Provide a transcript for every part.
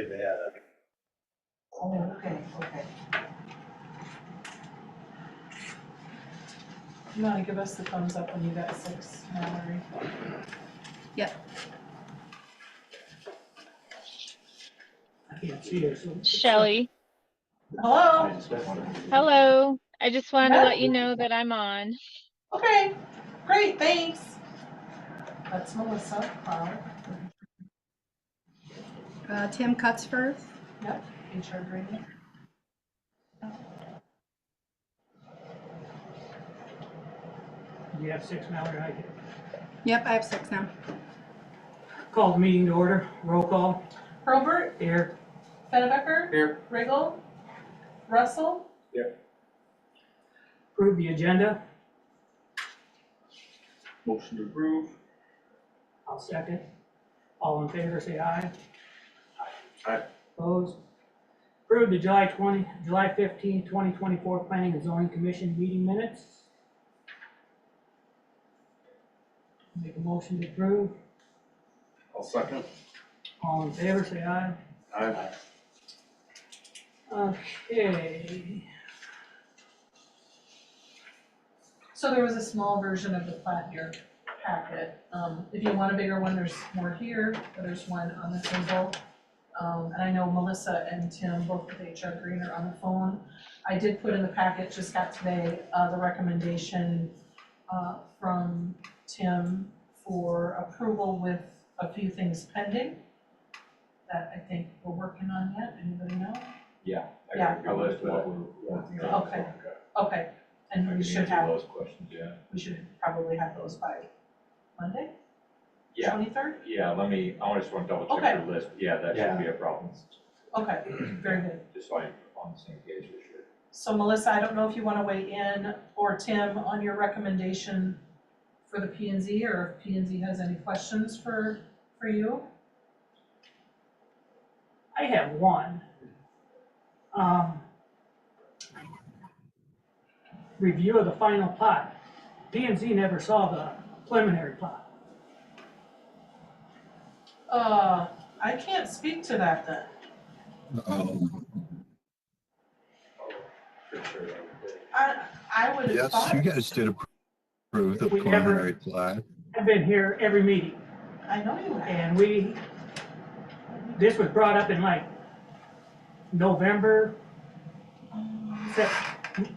they've had it. Oh, okay, okay. You wanna give us the thumbs up when you got 6, Mallory? Yep. I can't see her, so. Shelly. Hello? Hello. I just wanted to Yeah. let you know that I'm on. Okay, great, thanks. That's Melissa, Carl. Tim Cutsforth. Yep, HR Green. You have 6, Mallory, I did. Yep, I have 6 now. Call the meeting to order, roll call. Probert, Here. Pennebecker. Here. Riggle. Russell. Approve the agenda. Motion to approve. I'll second. All in favor, say aye. Aye. Opposed? Approve the July 15, 2024 Planning and Zoning Commission meeting minutes. Make a motion to approve. I'll second. All in favor, say aye. Aye. Okay. So there was a small version of the plat in your packet. If you want a bigger one, there's more here, but there's one on the table. And I know Melissa and Tim, both with HR Green, are on the phone. I did put in the packet, just got today, the recommendation from Tim for approval with a few things pending that I think we're working on yet. Anybody know? Yeah. Yeah. I list what we're. Okay. Okay, and we should have, those questions, yeah. we should probably have those by Monday, Yeah, 23rd? yeah, I just want to double check Okay. your list. Yeah, that shouldn't be a problem. Okay, very good. Just so I'm on the same page for sure. So Melissa, I don't know if you want to weigh in, or Tim, on your recommendation for the P and Z, or if P and Z has any questions for you? I have one. Review of the final plot. P and Z never saw the preliminary plot. I can't speak to that then. For sure. I would have Yes, thought, you guys did approve the We never- preliminary plat. I've been here every meeting, I know you have. and this was brought up in like November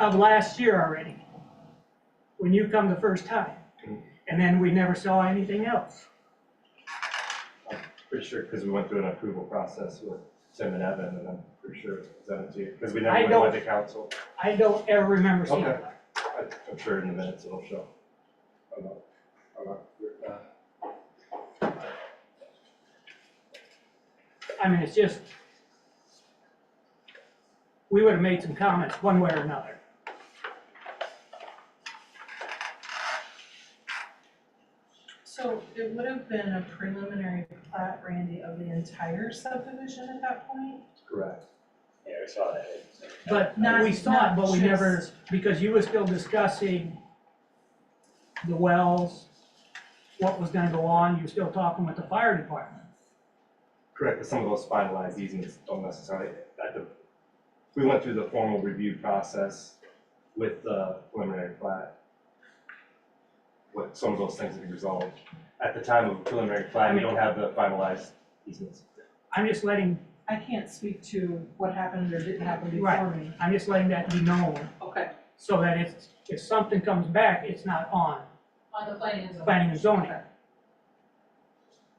of last year already, when you come the first time. And then we never saw anything else. I'm pretty sure, because we went through an approval process with Tim and Evan, and I'm pretty sure it's presented to you, because we I never don't- went to council. I don't ever remember seeing Okay. it. I'm sure in the minutes it'll show. I'm not. I mean, it's just, we would have made some comments one way or another. So it would have been a preliminary plat, Randy, of the entire subdivision at that point? Correct. Yeah, we saw that. But Not- we saw it, but we not never, just- because you were still discussing the wells, what was gonna go on, you were still talking with the fire department. Correct, but some of those finalized easements don't necessarily, we went through the formal review process with the preliminary plat. With some of those things that we resolved. At the time of preliminary plat, we don't have the finalized easements. I'm just letting, I can't speak to what happened or didn't happen before Right. me. I'm just letting that be known, Okay. so that if something comes back, it's not on On the planning and zoning. planning and zoning.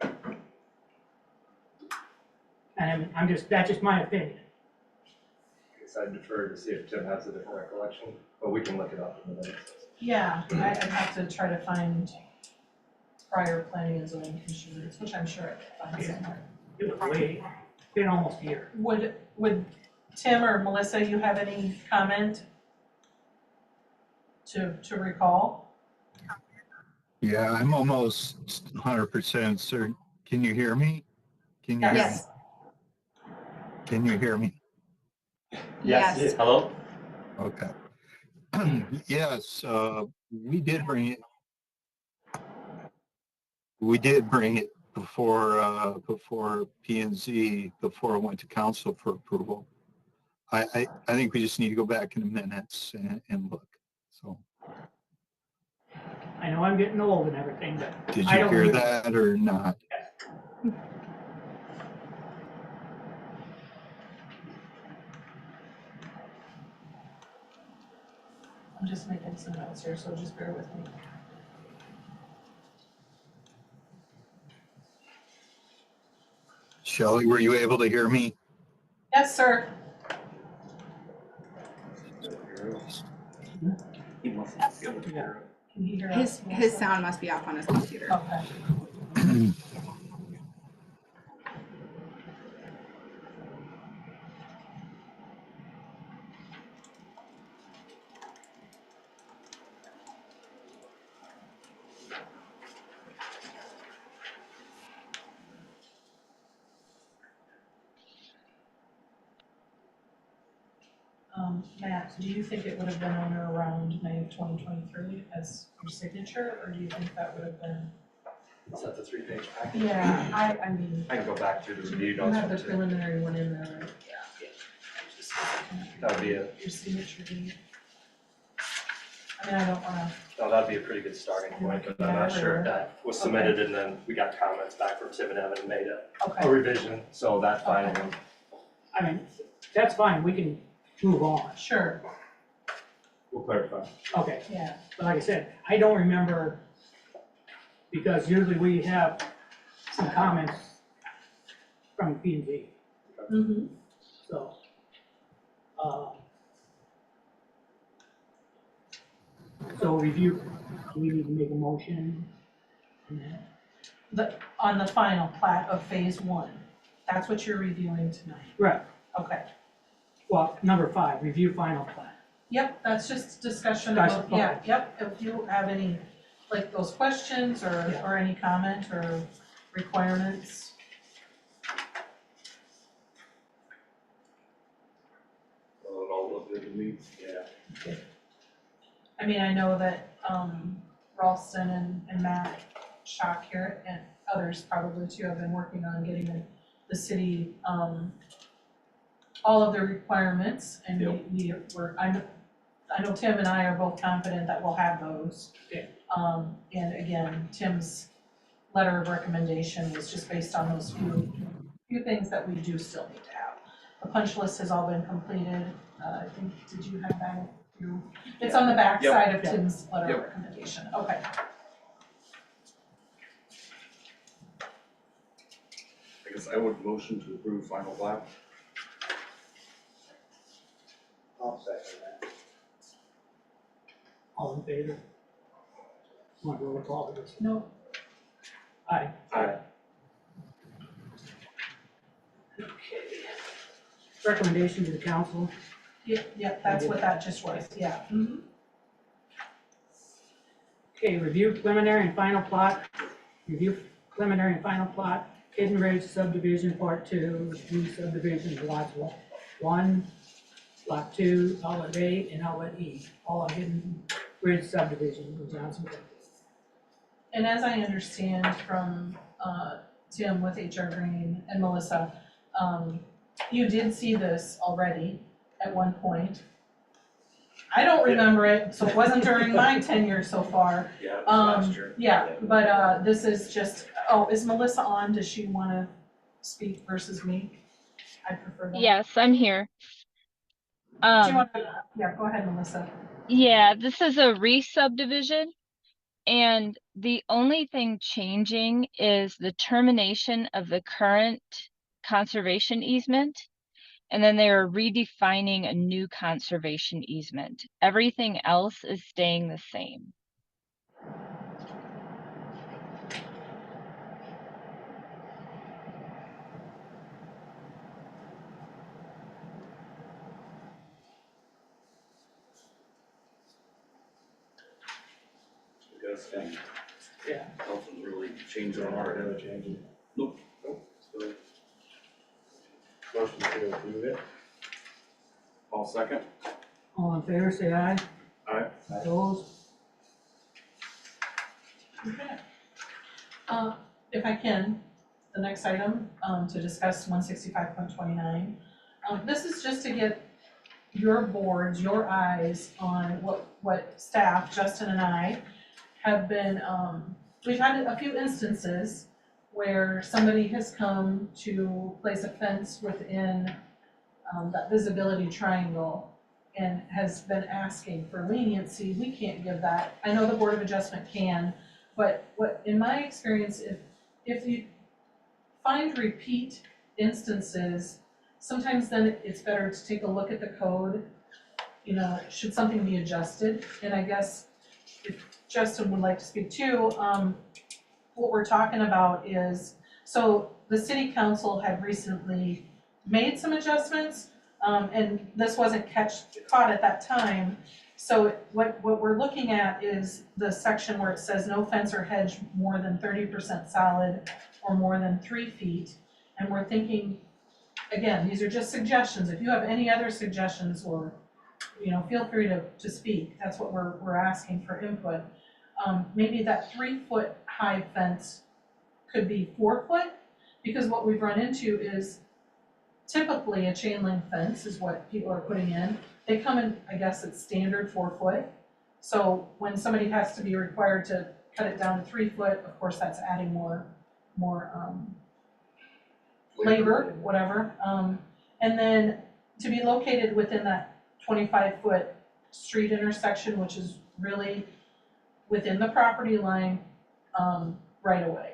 Okay. And that's just my opinion. I guess I defer to see if Tim has a different recollection, but we can look it up in the minutes. Yeah, I'd have to try to find prior planning and zoning commission minutes, which I'm sure I can find somewhere. It was been almost a year. Would Tim or Melissa, you have any comment to recall? Yeah, I'm almost 100% certain. Can you hear me? Can you hear me? Yes. Can you hear me? Yes. Hello? Okay. Yes, we did bring it before P and Z, before it went to council for approval. I think we just need to go back in the minutes and look. So, I know I'm getting old and everything, but did I you don't hear remember. that or not? I'm just making some notes here, so just bear with me. Shelley, were you able to hear me? Yes, sir. He must not be able to hear it. Can you hear us? His sound must be off on his computer. Okay. Matt, do you think it would have been on or around May of 2023 as your signature, or do you think that would have been? Is that the 3-page package? Yeah, I mean, I can go back through the review you notes. have the too. preliminary one in there, right? Yeah. That would be it. Your signature deed. I mean, I don't wanna, No, that'd be a pretty good starting point, but I'm not sure if that was submitted and then we got comments back from Tim and Evan and made a okay, revision, so that final one. I mean, that's fine, we can move on. sure, We'll clarify. Okay, yeah, but like I said, I don't remember, because usually we have some comments from P and Z, mm-hmm. so. So review, do we need to make a motion on that? On the final plat of phase 1, that's what you're reviewing tonight, Right, okay. well, number 5, review final plan. Yep, that's just discussion about, Discussion, yeah, okay. yep, if you have any, like those questions or, Yeah. or any comment or requirements. All look good to me. Yeah. I mean, I know that, Ralston and Matt Schock here and others probably too have been working on getting the city, all of their requirements and I know Tim and I are both confident that we'll have those. Yeah. And again, Tim's letter of recommendation was just based on those few things that we do still need to have. The punch list has all been completed. I think, did you have that? It's on the back Yep. side of Yep. Tim's letter of Yep. recommendation. Okay. I guess I would motion to approve final plat. I'll second that. All in favor? Want to roll call this? No, Aye. Aye. Recommendation to the council. yeah, that's what that just was, yeah. Mhm. Okay, review preliminary and final plot. Review preliminary and final plot. Hidden Ridge subdivision, part 2, new subdivisions, lots 1, lot 2, outlet A and outlet E, all are Hidden Ridge subdivision in Johnson County. And as I understand from Tim with HR Green and Melissa, you did see this already at one point. I don't remember it, so it wasn't during my tenure so far. Yeah, it was last year. Yeah, but this is just, oh, is Melissa on? Does she want to speak versus me? I prefer that. Yes, I'm here. Do you want to, yeah, go ahead, Melissa. Yeah, this is a re-subdivision, and the only thing changing is the termination of the current conservation easement, and then they are redefining a new conservation easement. Everything else is staying the same. You guys think Yeah. nothing really changed on our end? Nope. So, Motion to approve it. I'll second. All in favor, say aye. Aye. Opposed? Okay. If I can, the next item, to discuss 165.29. This is just to get your boards, your eyes on what staff, Justin and I, have been, we've had a few instances where somebody has come to place a fence within that visibility triangle and has been asking for leniency. We can't give that. I know the Board of Adjustment can, but what, in my experience, if you find repeat instances, sometimes then it's better to take a look at the code, should something be adjusted? And I guess if Justin would like to speak too, what we're talking about is, so the city council had recently made some adjustments, and this wasn't caught at that time. So what we're looking at is the section where it says no fence or hedge more than 30% solid or more than 3 feet. And we're thinking, again, these are just suggestions. If you have any other suggestions, or feel free to speak. That's what we're asking for input. Maybe that 3-foot high fence could be 4 foot, because what we've run into is typically a chain link fence is what people are putting in. They come in, I guess it's standard 4 foot. So when somebody has to be required to cut it down to 3 foot, of course that's adding more labor, whatever. And then to be located within that 25-foot street intersection, which is really within the property line, right away.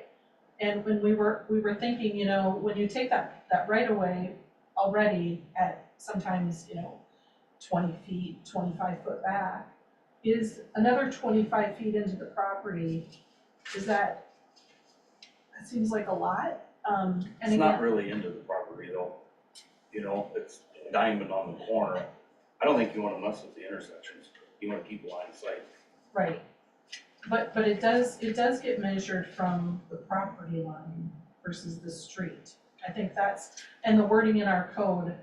And when we were thinking, when you take that right away already at sometimes, 20 feet, 25 foot back, is another 25 feet into the property, that seems like a lot. And It's again, not really into the property though. It's diamond on the corner. I don't think you wanna mess with the intersections. You wanna keep line of sight. right. But it does get measured from the property line versus the street. I think and the wording in our code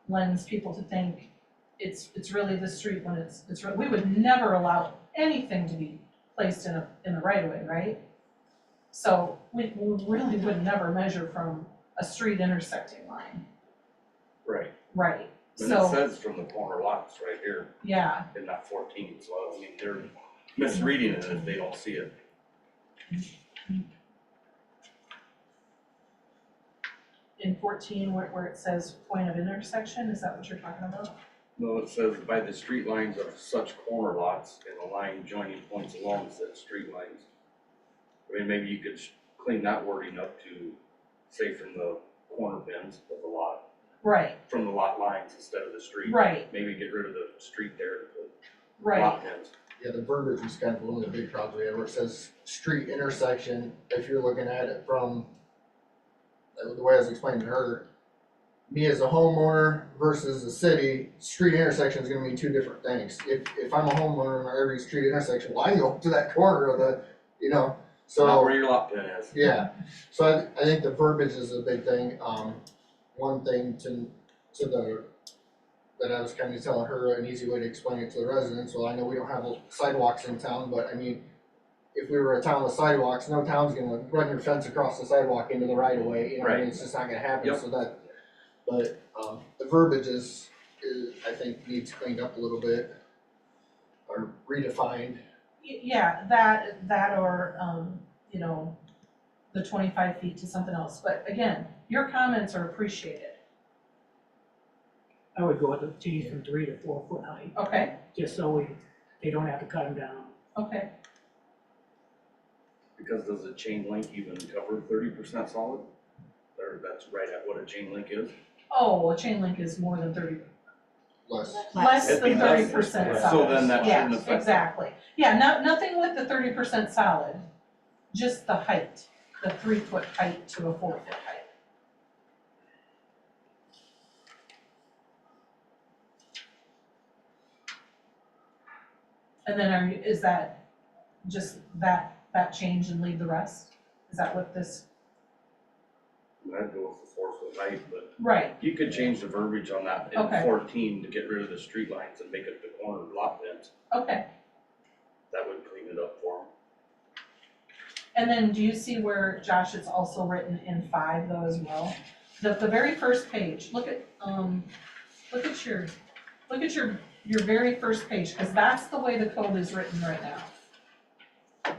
lends people to think it's really the street when we would never allow anything to be placed in the right of way, right? So we really would never measure from a street intersecting line. Right. Right. And So, it says from the corner lots right here yeah, in that 14, so I mean, they're misreading it if they don't see it. in 14 where it says point of intersection, is that what you're talking about? No, it says by the street lines of such corner lots and the line joining points along said street lines. I mean, maybe you could clean that wording up to say from the corner bins of the lot, Right, from the lot lines instead of the street. right, Maybe get rid of the street there to put right. lot bins. Yeah, the verbiage is kind of one of the big problems we have, where it says street intersection. If you're looking at it from, the way I was explaining to her, me as a homeowner versus the city, street intersection is gonna mean two different things. If I'm a homeowner and every street intersection, well, I go to that corner of the, Not so, where your lot pin is. yeah. So I think the verbiage is a big thing. One thing that I was kind of telling her, an easy way to explain it to the residents, well, I know we don't have sidewalks in town, but I mean, if we were a town with sidewalks, no town's gonna run your fence across the sidewalk into the right of way, I mean, Right. it's just not gonna happen, Yep. so but, the verbiage is, I think, needs cleaned up a little bit, or redefined. Yeah, that or, the 25 feet to something else. But again, your comments are appreciated. I would go with the change from 3 to 4 foot height, Okay, just so they don't have to cut them down. okay. Because does a chain link even cover 30% solid? Or that's right at what a chain link is? Oh, a chain link is more than 30, Less. less It'd than be less. 30% So solid. then that shouldn't affect Yeah, it. exactly. Yeah, nothing with the 30% solid, just the height, the 3-foot height to a 4-foot height. And then is that just that change and leave the rest? Is that what this? I'd go with the 4-foot height, but Right, you could change the verbiage on that in Okay. 14 to get rid of the street lines and make it the corner lot bins. okay. That would clean it up for them. And then do you see where, Josh, it's also written in 5 though as well? The very first page, look at your very first page, because that's the way the code is written right now.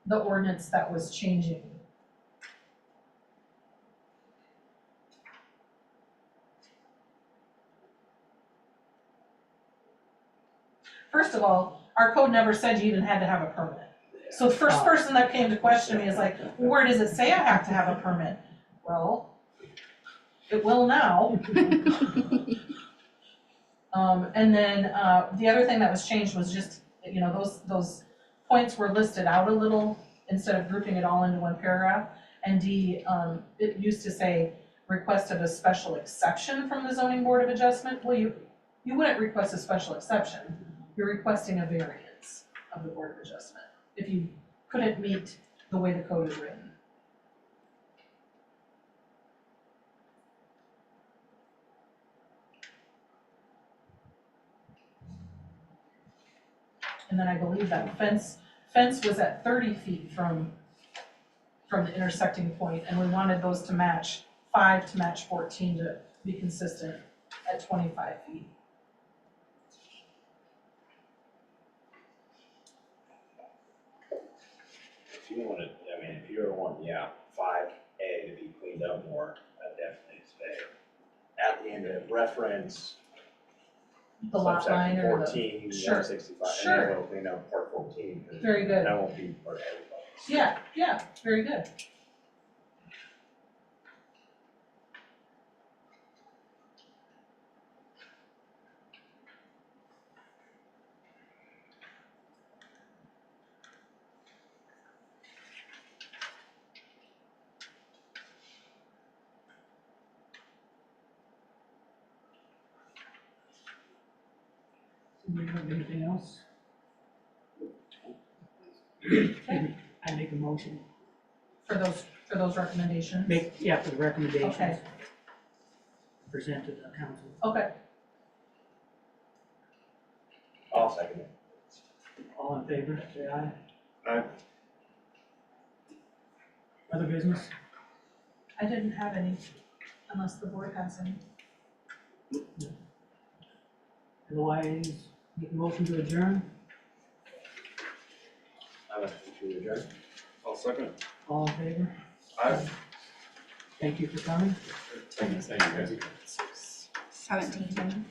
The ordinance that was changing. First of all, our code never said you even had to have a permit. So the first person that came to question me is like, where does it say I have to have a permit? Well, it will now. And then, the other thing that was changed was just, you know, those points were listed out a little instead of grouping it all into one paragraph. And D, it used to say requested a special exception from the zoning board of adjustment. Well, you wouldn't request a special exception. You're requesting a variance of the board of adjustment if you couldn't meet the way the code is written. And then I believe that fence was at 30 feet from the intersecting point, and we wanted those to match 5 to match 14 to be consistent at 25 feet. If you wanted, I mean, if you were wanting, 5A to be cleaned up more, I'd definitely say. At the end of reference. The lot line subsection or the, 14, Sure. 165, and Sure. then we'll clean up part 14. 'Cause Very good. That won't be part of everybody. Yeah, very good. Do you have anything else? I make a motion. For those recommendations. For the recommendations. Okay. Present to the council. Okay. I'll second it. All in favor, say aye. Aye. Other business? I didn't have any, unless the board has any. Otherwise, make a motion to adjourn. I'm going to adjourn. I'll second. All in favor? Aye. Thank you for coming. Thank you, guys. 17.